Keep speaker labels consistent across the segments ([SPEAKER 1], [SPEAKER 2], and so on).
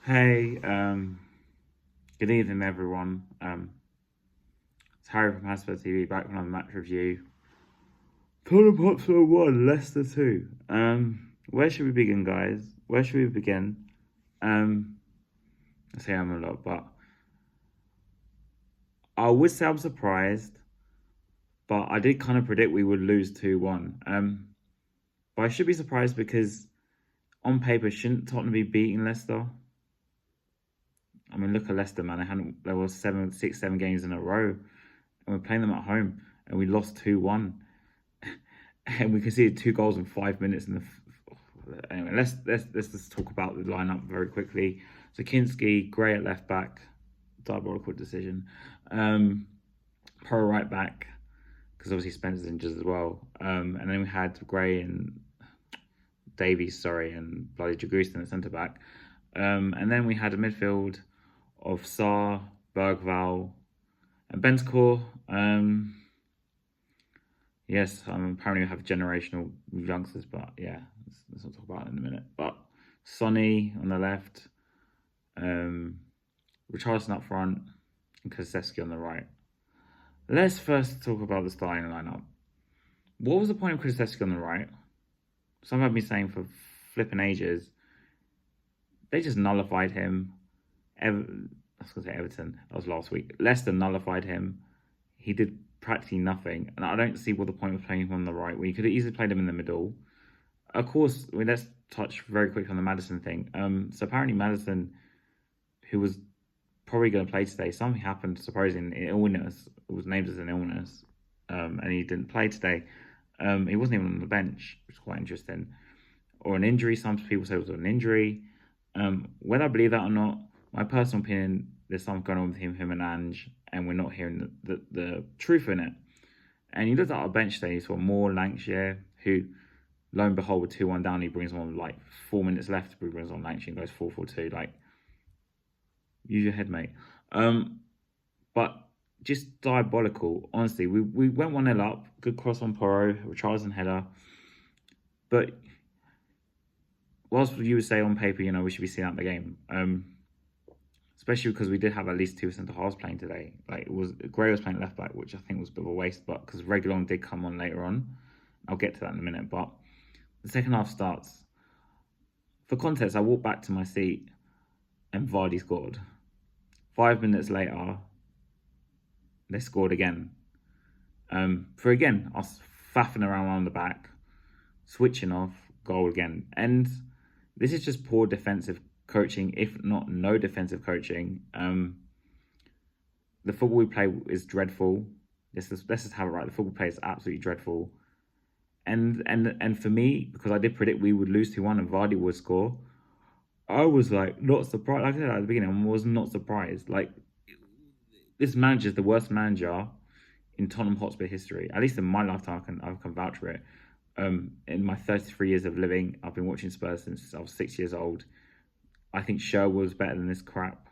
[SPEAKER 1] Hey, good evening, everyone. It's Harry from Hasper TV back with another match review. Tottenham Hotspur 1, Leicester 2. Where should we begin, guys? Where should we begin? I say I'm a lot, but I would say I'm surprised, but I did kind of predict we would lose 2-1. But I should be surprised because on paper, shouldn't Tottenham be beating Leicester? I mean, look at Leicester, man. There was 7 games in a row, and we're playing them at home, and we lost 2-1, and we conceded 2 goals in 5 minutes. Anyway, let's just talk about the lineup very quickly. So Kinski, Gray at left back, diabolical decision. Pro right back, because obviously Spencer's injured as well. And then we had Gray and Davies, and bloody Jagustin at centre back. And then we had a midfield of Sarr, Bergval, and Bentancur. Yes, apparently we have generational youngsters, but yeah, let's not talk about it in a minute. But Sonny on the left, Richarlison up front, and Kulusevski on the right. Let's first talk about the starting lineup. What was the point of Kulusevski on the right? Some have been saying for flipping ages. They just nullified him. I was going to say Everton. That was last week. Leicester nullified him. He did practically nothing. And I don't see what the point of playing him on the right, where you could have easily played him in the middle. Of course, let's touch very quick on the Maddison thing. So apparently Maddison, who was probably going to play today, something happened, surprisingly, illness. It was named as an illness. And he didn't play today. He wasn't even on the bench, which is quite interesting. Or an injury. Some people say it was an injury. Whether I believe that or not, my personal opinion, there's something going on with him and Ange, and we're not hearing the truth in it. And you looked at our bench today, you saw Moore, Lancashire, who, lo and behold, with 2-1 down, he brings on like 4 minutes left, he brings on Lancashire and goes 4-4-2. Like, use your head, mate. But just diabolical, honestly. We went 1-0 up, good cross on Porro, Richarlison header. But whilst you would say on paper, we should be seeing out the game. Especially because we did have at least 2 centre halves playing today. Like, Gray was playing left back, which I think was a bit of a waste, but because Reguilon did come on later on. I'll get to that in a minute. But the second half starts. For context, I walked back to my seat and Vardy scored. 5 minutes later, they scored again. For again, us faffing around the back, switching off, goal again. And this is just poor defensive coaching, if not no defensive coaching. The football we play is dreadful. Let's just have it right. The football play is absolutely dreadful. And for me, because I did predict we would lose 2-1 and Vardy would score, I was like not surprised. Like I said at the beginning, I was not surprised. Like, this manager is the worst manager in Tottenham Hotspur history. At least in my lifetime, I can vouch for it. In my 33 years of living, I've been watching Spurs since I was 6 years old. I think Sherwood was better than this crap.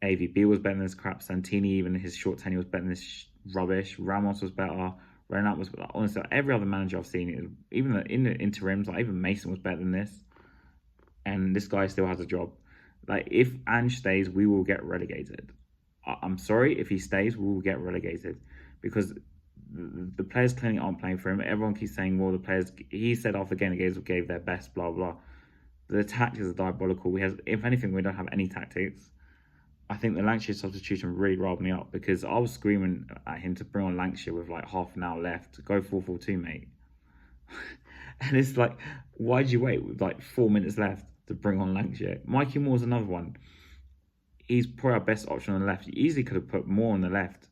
[SPEAKER 1] AVB was better than this crap. Santini, even in his short tenure, was better than this rubbish. Ramos was better. Renat was better. Honestly, every other manager I've seen, even in the interims, like even Mason was better than this. And this guy still has a job. Like, if Ange stays, we will get relegated. I'm sorry, if he stays, we will get relegated. Because the players clearly aren't playing for him. Everyone keeps saying, well, the players, he said after the game, the gave their best, blah, blah. The tactics are diabolical. If anything, we don't have any tactics. I think the Lancashire substitution really riled me up because I was screaming at him to bring on Lancashire with like half an hour left. Go 4-4-2, mate. And it's like, why'd you wait with like 4 minutes left to bring on Lancashire? Mikey Moore's another one. He's probably our best option on the left. You easily could have put Moore on the left,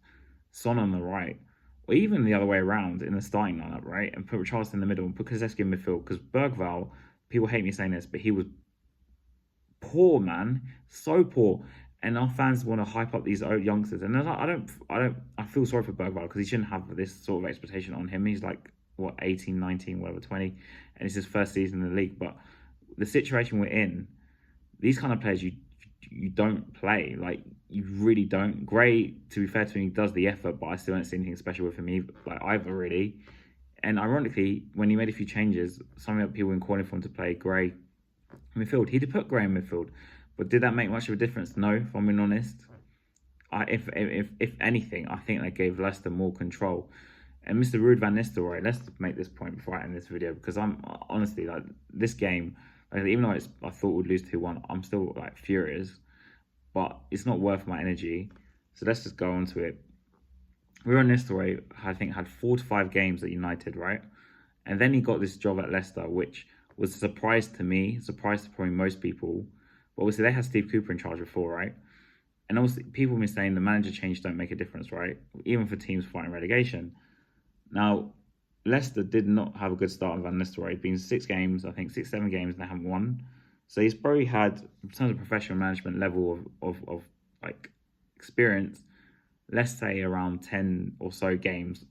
[SPEAKER 1] Son on the right, or even the other way around in the starting lineup, right? And put Richarlison in the middle and put Kulusevski in midfield. Because Bergval, people hate me saying this, but he was poor, man. So poor. And our fans want to hype up these youngsters. And I feel sorry for Bergval because he shouldn't have this sort of expectation on him. He's like, what, 18, 19, whatever, 20. And it's his first season in the league. But the situation we're in, these kind of players, you don't play. Like, you really don't. Gray, to be fair to him, he does the effort, but I still don't see anything special with him either really. And ironically, when he made a few changes, some of the people were calling for him to play Gray in midfield. He did put Gray in midfield, But did that make much of a difference? No, if I'm being honest. If anything, I think they gave Leicester more control. And Mr. Ruud van Nistelrooy, let's make this point before I end this video, because I'm honestly like this game, like, even though I thought we'd lose 2-1, I'm still like furious, but it's not worth my energy. So let's just go on to it. Ruud van Nistelrooy, I think, had 4 to 5 games at United, right? And then he got this job at Leicester, which was a surprise to me, surprise to probably most people. But obviously they had Steve Cooper in charge before, right? And also people have been saying the manager change don't make a difference, right? Even for teams fighting relegation. Now, Leicester did not have a good start on Van Nistelrooy. It's been 6 games, I think 6, 7 games, and they haven't won. So he's probably had, in terms of professional management level of like experience, let's say around 10 or so games,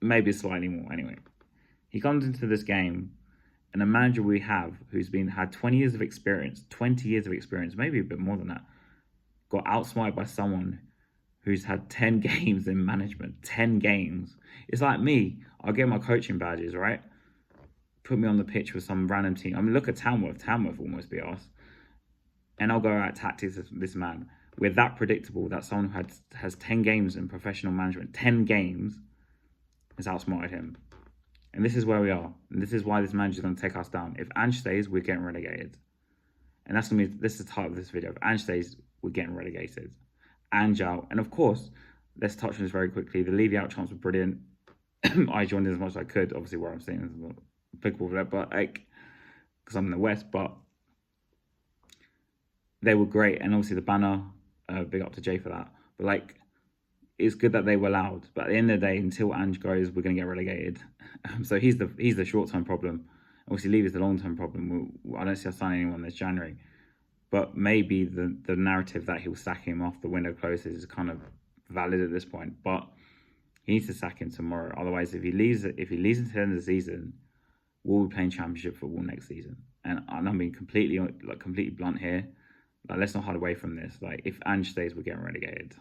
[SPEAKER 1] maybe slightly more anyway. He comes into this game, and a manager we have who's had 20 years of experience, maybe a bit more than that, got outsmarted by someone who's had 10 games in management. 10 games. It's like me. I'll get my coaching badges, right? Put me on the pitch with some random team. I mean, look at Tamworth. Tamworth almost beat us. And I'll go out tactics this man. We're that predictable that someone who has 10 games in professional management, 10 games, has outsmarted him. And this is where we are. And this is why this manager is going to take us down. If Ange stays, we're getting relegated. And that's going to be, this is the title of this video. If Ange stays, we're getting relegated. Ange out. And of course, let's touch on this very quickly. The Levy out chants were brilliant. I joined in as much as I could. Obviously, where I'm saying is not applicable for that, but like, because I'm in the West, but they were great. And obviously, the banner, big up to Jay for that. But like, it's good that they were loud. But at the end of the day, until Ange goes, we're going to get relegated. So he's the short-term problem. Obviously, Levy's the long-term problem. I don't see us signing anyone this January. But maybe the narrative that he'll sack him after the window closes is kind of valid at this point. But he needs to sack him tomorrow. Otherwise, if he leaves until the end of the season, we'll be playing Championship football next season. And I'm being completely blunt here. Like, let's not hide away from this. Like, if Ange stays, we're getting relegated.